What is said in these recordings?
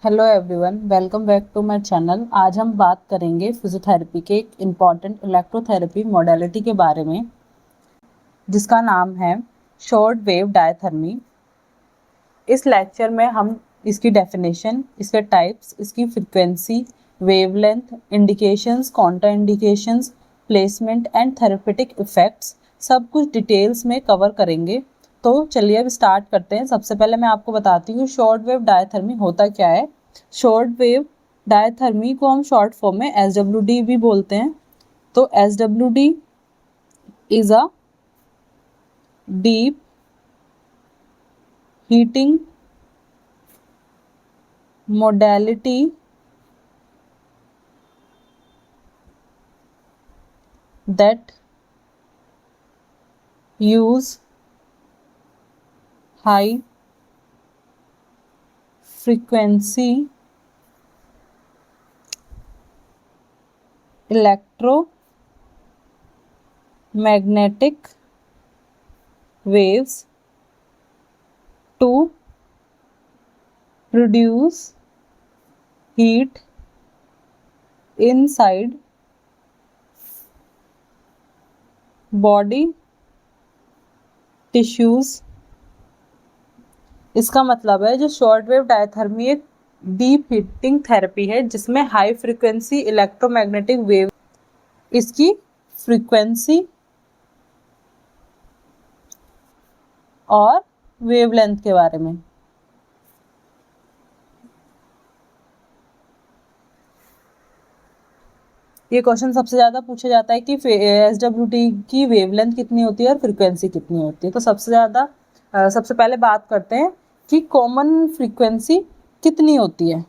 Hello everyone, welcome back to my channel. आज हम बात करेंगे फिजियोथेरेपी के एक इम्पॉर्टेंट इलेक्ट्रोथेरेपी मॉडलिटी के बारे में, जिसका नाम है शॉर्ट वेव डायथर्मी। इस लेक्चर में हम इसकी डेफिनेशन, इसके टाइप्स, इसकी frequency, wavelength, indications, counter indications, placement and therapeutic effects सब कुछ डिटेल्स में कवर करेंगे। तो चलिए अब स्टार्ट करते हैं। सबसे पहले मैं आपको बताती हूँ शॉर्ट वेव डायथर्मी होता क्या है। शॉर्ट वेव डायथर्मी को हम शॉर्ट फॉर्म में SWD भी बोलते हैं। तो SWD is a deep heating modality that use high frequency electromagnetic waves to produce heat inside body tissues। इसका मतलब है जो शॉर्ट वेव डायथर्मी एक डीप हीटिंग थेरेपी है जिसमें हाई फ्रीक्वेंसी इलेक्ट्रोमैग्नेटिक वेव, इसकी फ्रीक्वेंसी और वेवलेंथ के बारे में। ये क्वेश्चन सबसे ज़्यादा पूछा जाता है कि SWD की वेवलेंथ कितनी होती है और फ्रीक्वेंसी कितनी होती है। तो सबसे पहले बात करते हैं कि कॉमन फ्रीक्वेंसी कितनी होती है।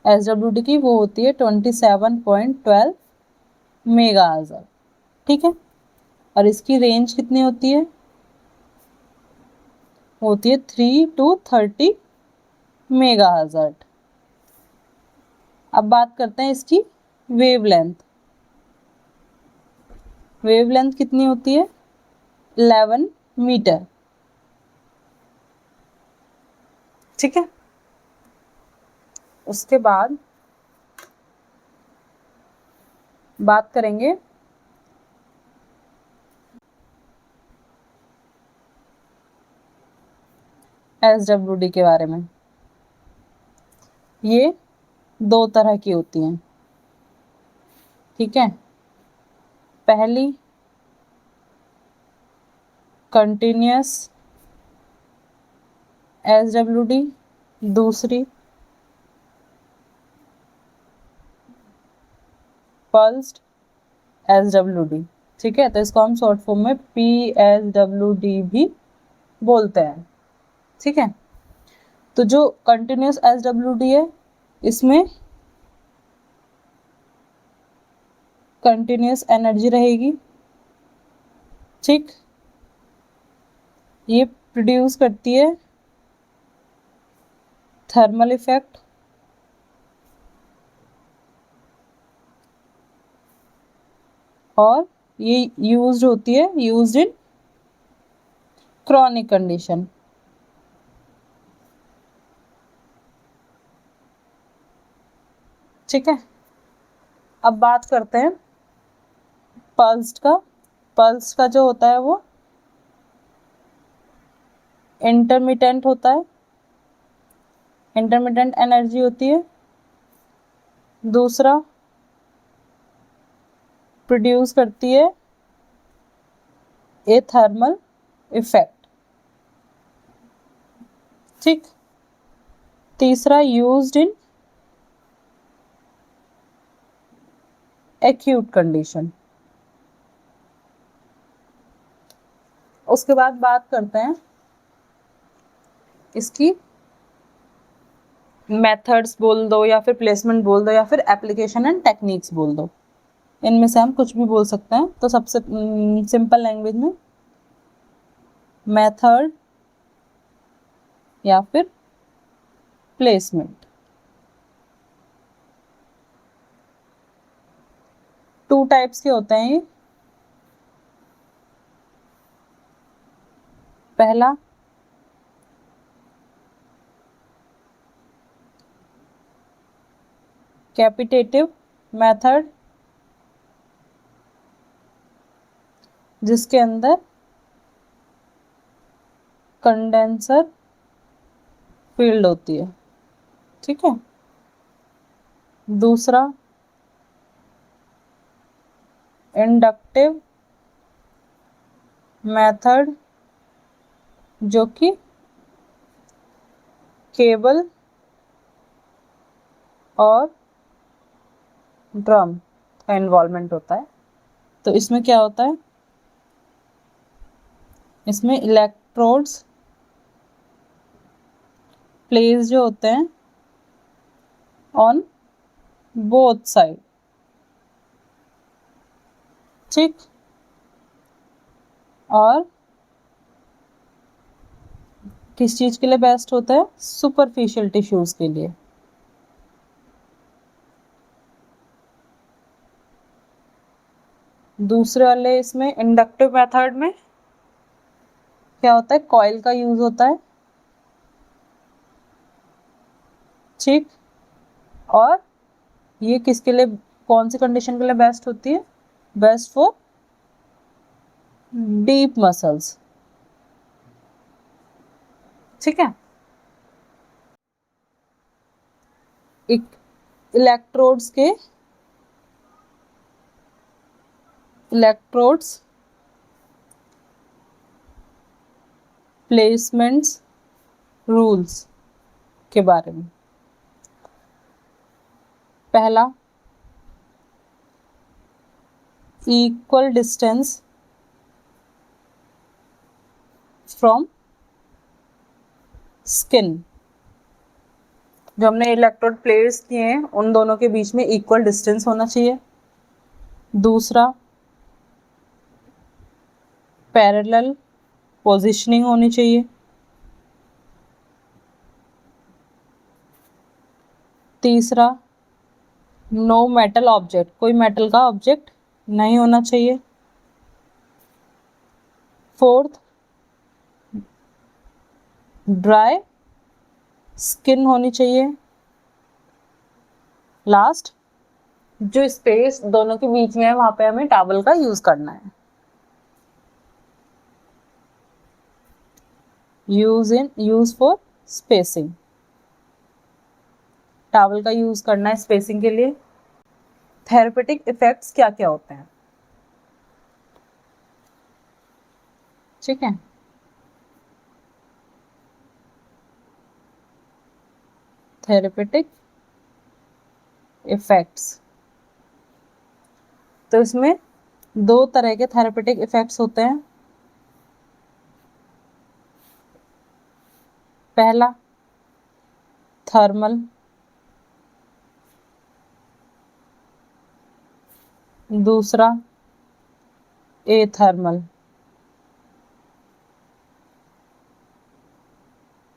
SWD की वो होती है 27.12 मेगाहर्ट्ज़। ठीक है, और इसकी रेंज कितनी होती है? होती है 3 to 30 मेगाहर्ट्ज़। अब बात करते हैं इसकी वेवलेंथ। वेवलेंथ कितनी होती है? 11 मीटर। ठीक है, उसके बाद बात करेंगे SWD के बारे में। ये दो तरह की होती हैं। ठीक है, पहली कंटिन्यूअस SWD, दूसरी पल्स्ड SWD। ठीक है, तो इसको हम शॉर्ट फॉर्म में PSWD भी बोलते हैं। ठीक है, तो जो कंटिन्यूअस SWD है इसमें कंटिन्यूअस एनर्जी रहेगी। ठीक, ये प्रोड्यूस करती है थर्मल इफेक्ट और ये यूज्ड इन क्रॉनिक कंडीशन। ठीक है, अब बात करते हैं पल्स्ड का। पल्स का जो होता है वो इंटरमिटेंट होता है, इंटरमिटेंट एनर्जी होती है। दूसरा प्रोड्यूस करती है ए थर्मल इफेक्ट। ठीक, तीसरा यूज्ड इन एक्यूट कंडीशन। उसके बाद बात करते हैं इसकी मेथड्स बोल दो या फिर प्लेसमेंट बोल दो या फिर एप्लीकेशन एंड टेक्निक्स बोल दो, इनमें से हम कुछ भी बोल सकते हैं। तो सबसे सिंपल लैंग्वेज में मेथड या फिर प्लेसमेंट। टू टाइप्स के होते हैं ये। पहला कैपिटेटिव मेथड, जिसके अंदर कंडेंसर फील्ड होती है, ठीक है। दूसरा इंडक्टिव मेथड, जो कि केबल और ड्रम का इन्वॉल्वमेंट होता है। तो इसमें क्या होता है, इसमें इलेक्ट्रोड्स प्लेस जो होते हैं ऑन बोथ साइड, ठीक। और किस चीज के लिए बेस्ट होता है, सुपरफिशियल टिश्यूज के लिए। दूसरे वाले इसमें इंडक्टिव मेथड में क्या होता है, कॉइल का यूज होता है, ठीक। और ये किसके लिए, कौन सी कंडीशन के लिए बेस्ट होती है, बेस्ट फॉर डीप मसल्स, ठीक है। एक इलेक्ट्रोड्स प्लेसमेंट्स रूल्स के बारे में। पहला इक्वल डिस्टेंस फ्रॉम स्किन, जो हमने इलेक्ट्रोड प्लेस किए हैं उन दोनों के बीच में इक्वल डिस्टेंस होना चाहिए। दूसरा पैरेलल पोजीशनिंग होनी चाहिए। तीसरा नो मेटल ऑब्जेक्ट, कोई मेटल का ऑब्जेक्ट नहीं होना चाहिए। फोर्थ ड्राई स्किन होनी चाहिए। लास्ट जो स्पेस दोनों के बीच में है वहां पे हमें टॉवल का यूज करना है। यूज फॉर स्पेसिंग, टॉवल का यूज करना है स्पेसिंग के लिए। थेरेपेटिक इफेक्ट्स क्या क्या होते हैं, ठीक है। थेरेपेटिक इफेक्ट्स, तो इसमें दो तरह के थेरेपेटिक इफेक्ट्स होते हैं। पहला थर्मल, दूसरा एथर्मल,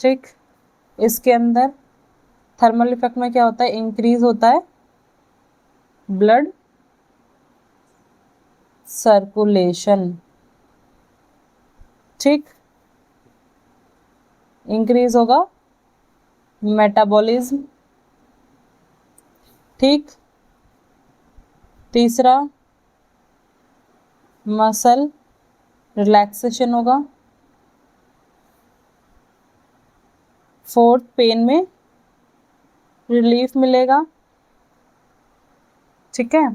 ठीक। इसके अंदर थर्मल इफेक्ट में क्या होता है, इंक्रीज होता है ब्लड सर्कुलेशन, ठीक। इंक्रीज होगा मेटाबॉलिज्म, ठीक। तीसरा मसल रिलैक्सेशन होगा। फोर्थ पेन में रिलीफ मिलेगा, ठीक है।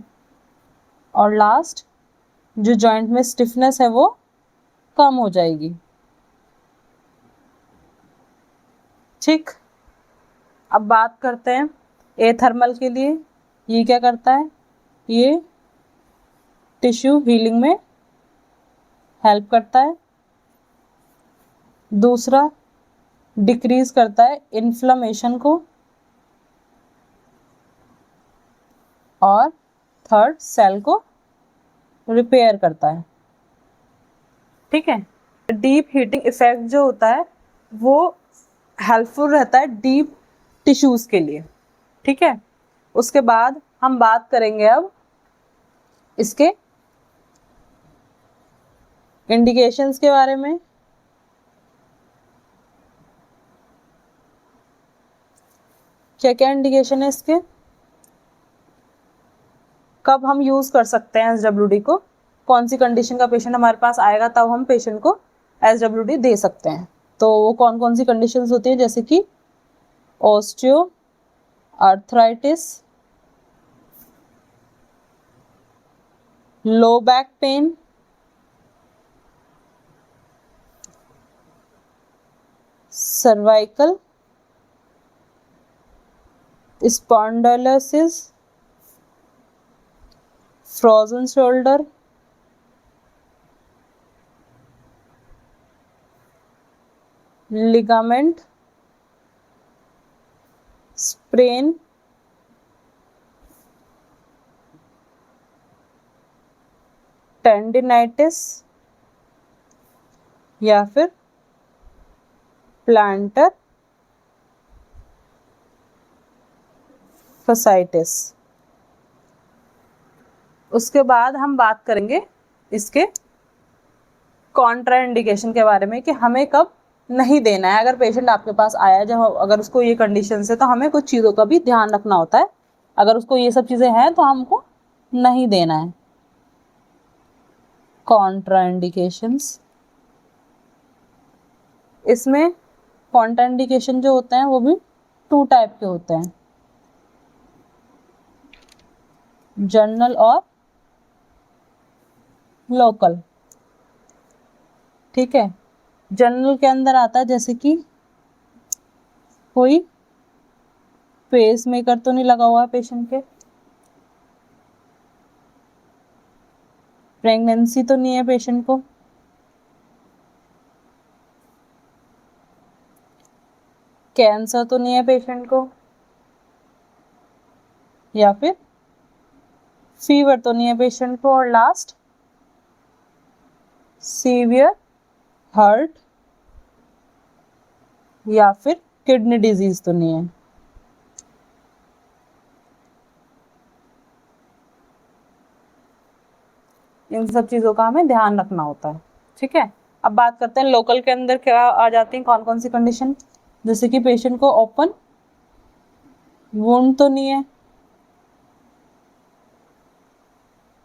और लास्ट जो जॉइंट में स्टिफनेस है वो कम हो जाएगी, ठीक। अब बात करते हैं एथर्मल के लिए। ये क्या करता है, ये टिश्यू हीलिंग में हेल्प करता है। दूसरा डिक्रीज करता है इन्फ्लेमेशन को। और थर्ड सेल को रिपेयर करता है, ठीक है। डीप हीटिंग इफेक्ट जो होता है वो हेल्पफुल रहता है डीप टिश्यूज के लिए, ठीक है। उसके बाद हम बात करेंगे अब इसके इंडिकेशंस के बारे में। क्या क्या इंडिकेशन है इसके, कब हम यूज कर सकते हैं एसडब्ल्यूडी को, कौन सी कंडीशन का पेशेंट हमारे पास आएगा तब हम पेशेंट को एसडब्ल्यूडी दे सकते हैं। तो वो कौन कौन सी कंडीशंस होती है, जैसे कि osteo arthritis, low back pain, cervical spondylosis, frozen shoulder, ligament sprain, tendinitis या फिर प्लांटर फसाइटिस। उसके बाद हम बात करेंगे इसके कॉन्ट्राइंडिकेशन के बारे में कि हमें कब नहीं देना है। अगर पेशेंट आपके पास आया जब अगर उसको ये कंडीशन है तो हमें कुछ चीज़ों का भी ध्यान रखना होता है। अगर उसको ये सब चीज़ें हैं तो हमको नहीं देना है। कॉन्ट्राइंडिकेशंस, इसमें कॉन्ट्राइंडिकेशन जो होते हैं वो भी 2 टाइप के होते हैं, जनरल और लोकल। ठीक है, जनरल के अंदर आता है जैसे कि कोई पेस मेकर तो नहीं लगा हुआ है पेशेंट के, प्रेगनेंसी तो नहीं है पेशेंट को, कैंसर तो नहीं है पेशेंट को, या फिर फीवर तो नहीं है पेशेंट को, और लास्ट सीवियर हार्ट या फिर किडनी डिजीज तो नहीं है। इन सब चीज़ों का हमें ध्यान रखना होता है। ठीक है, अब बात करते हैं लोकल के अंदर क्या आ जाती हैं, कौन कौन सी कंडीशन, जैसे कि पेशेंट को ओपन वुंड तो नहीं है,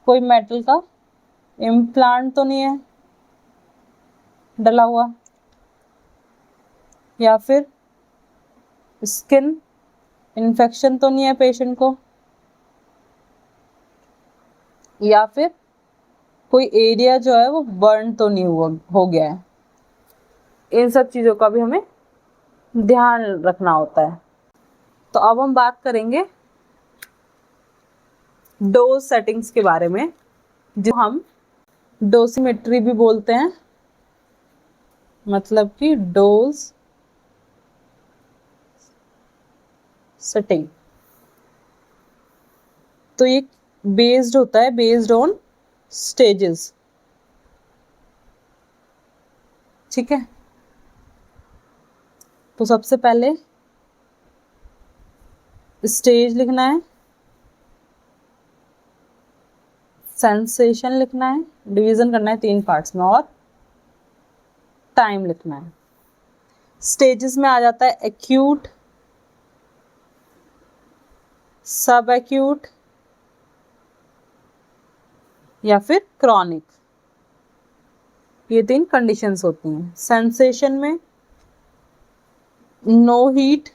कोई मेटल का इम्प्लांट तो नहीं है डला हुआ, या फिर स्किन इन्फेक्शन तो नहीं है पेशेंट को, या फिर कोई एरिया जो है वो बर्न तो नहीं हो गया है। इन सब चीज़ों का भी हमें ध्यान रखना होता है। तो अब हम बात करेंगे डोज सेटिंग्स के बारे में, जो हम डोसीमेट्री भी बोलते हैं, मतलब कि डोज सेटिंग। तो ये बेस्ड होता है, बेस्ड ऑन स्टेजेस। ठीक है, तो सबसे पहले स्टेज लिखना है, सेंसेशन लिखना है, डिवीजन करना है 3 पार्ट्स में, और टाइम लिखना है। स्टेजेस में आ जाता है एक्यूट, सब एक्यूट या फिर क्रॉनिक। ये 3 कंडीशंस होती हैं। सेंसेशन में नो हीट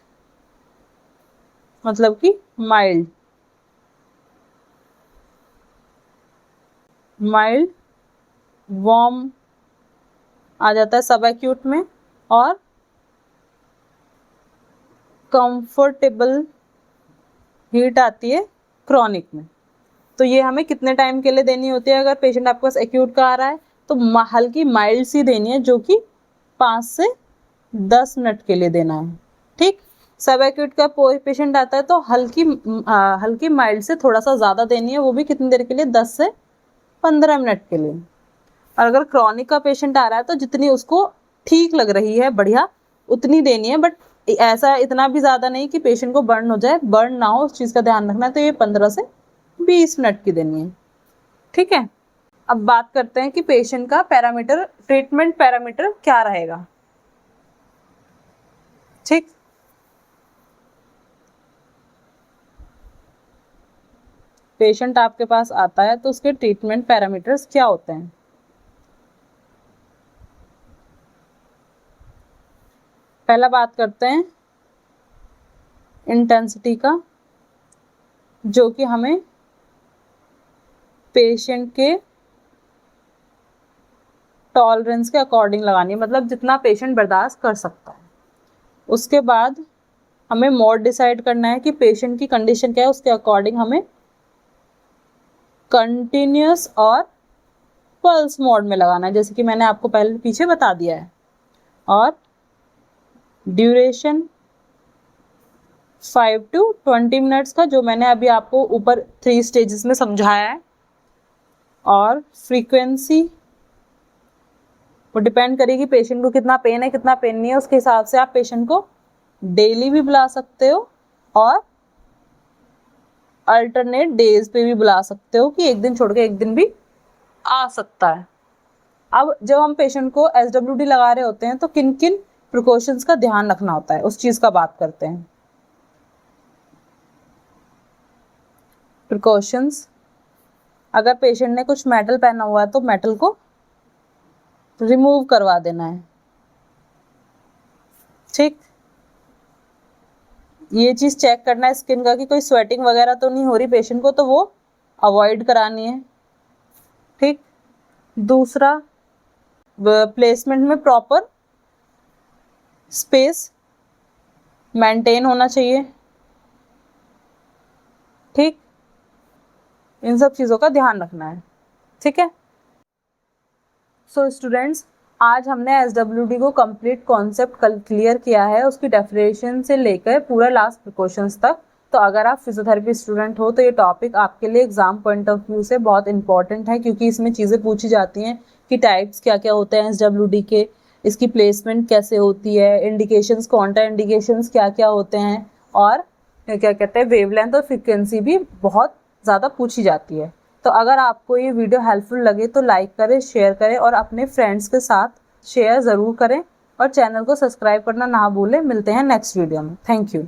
मतलब कि माइल्ड, माइल्ड वार्म आ जाता है सब एक्यूट में, और कंफर्टेबल हीट आती है क्रॉनिक में। तो ये हमें कितने टाइम के लिए देनी होती है, अगर पेशेंट आपके पास एक्यूट का आ रहा है तो हल्की माइल्ड सी देनी है, जो कि 5 से 10 मिनट के लिए देना है। ठीक, सब एक्यूट का पेशेंट आता है तो हल्की माइल्ड से थोड़ा सा ज़्यादा देनी है, वो भी कितनी देर के लिए, 10 से 15 मिनट के लिए। और अगर क्रॉनिक का पेशेंट आ रहा है तो जितनी उसको ठीक लग रही है बढ़िया उतनी देनी है, बट ऐसा इतना भी ज़्यादा नहीं कि पेशेंट को बर्न हो जाए, बर्न ना हो, उस चीज़ का ध्यान रखना है। तो ये 15 से 20 मिनट की देनी है। ठीक है, अब बात करते हैं कि पेशेंट का पैरामीटर, ट्रीटमेंट पैरामीटर क्या रहेगा। ठीक, पेशेंट आपके पास आता है तो उसके ट्रीटमेंट पैरामीटर्स क्या होते हैं? पहला बात करते हैं इंटेंसिटी का, जो कि हमें पेशेंट के टॉलरेंस के अकॉर्डिंग लगानी है, मतलब जितना पेशेंट बर्दाश्त कर सकता है। उसके बाद हमें मोड डिसाइड करना है कि पेशेंट की कंडीशन क्या है, उसके अकॉर्डिंग हमें कंटिन्यूस और पल्स मोड में लगाना है, जैसे कि मैंने आपको पहले पीछे बता दिया है। और ड्यूरेशन 5 to 20 मिनट्स का, जो मैंने अभी आपको ऊपर 3 स्टेजेस में समझाया है। और फ्रीक्वेंसी वो डिपेंड करेगी पेशेंट को कितना पेन है कितना पेन नहीं है, उसके हिसाब से आप पेशेंट को डेली भी बुला सकते हो और अल्टरनेट डेज पे भी बुला सकते हो, कि एक दिन छोड़ के एक दिन भी आ सकता है। अब जब हम पेशेंट को SWD लगा रहे होते हैं तो किन किन प्रिकॉशंस का ध्यान रखना होता है, उस चीज़ का बात करते हैं। प्रिकॉशंस, अगर पेशेंट ने कुछ मेटल पहना हुआ है तो मेटल को रिमूव करवा देना है, ठीक। ये चीज़ चेक करना है स्किन का कि कोई स्वेटिंग वगैरह तो नहीं हो रही पेशेंट को, तो वो अवॉइड करानी है, ठीक। दूसरा, प्लेसमेंट में प्रॉपर स्पेस मेंटेन होना चाहिए, ठीक। इन सब चीज़ों का ध्यान रखना है, ठीक है। सो स्टूडेंट्स, आज हमने SWD को कंप्लीट कॉन्सेप्ट क्लियर किया है, उसकी डेफिनेशन से लेकर पूरा लास्ट प्रिकॉशंस तक। तो अगर आप फिजियोथेरेपी स्टूडेंट हो तो ये टॉपिक आपके लिए एग्जाम पॉइंट ऑफ व्यू से बहुत इंपॉर्टेंट है, क्योंकि इसमें चीज़ें पूछी जाती हैं कि टाइप्स क्या क्या होते हैं SWD के, इसकी प्लेसमेंट कैसे होती है, इंडिकेशंस, कॉन्ट्रा इंडिकेशंस क्या क्या होते हैं, और क्या कहते हैं वेवलेंथ और फ्रिक्वेंसी भी बहुत ज़्यादा पूछी जाती है। तो अगर आपको ये वीडियो हेल्पफुल लगे तो लाइक करें, शेयर करें और अपने फ्रेंड्स के साथ शेयर ज़रूर करें, और चैनल को सब्सक्राइब करना ना भूलें। मिलते हैं नेक्स्ट वीडियो में। Thank you.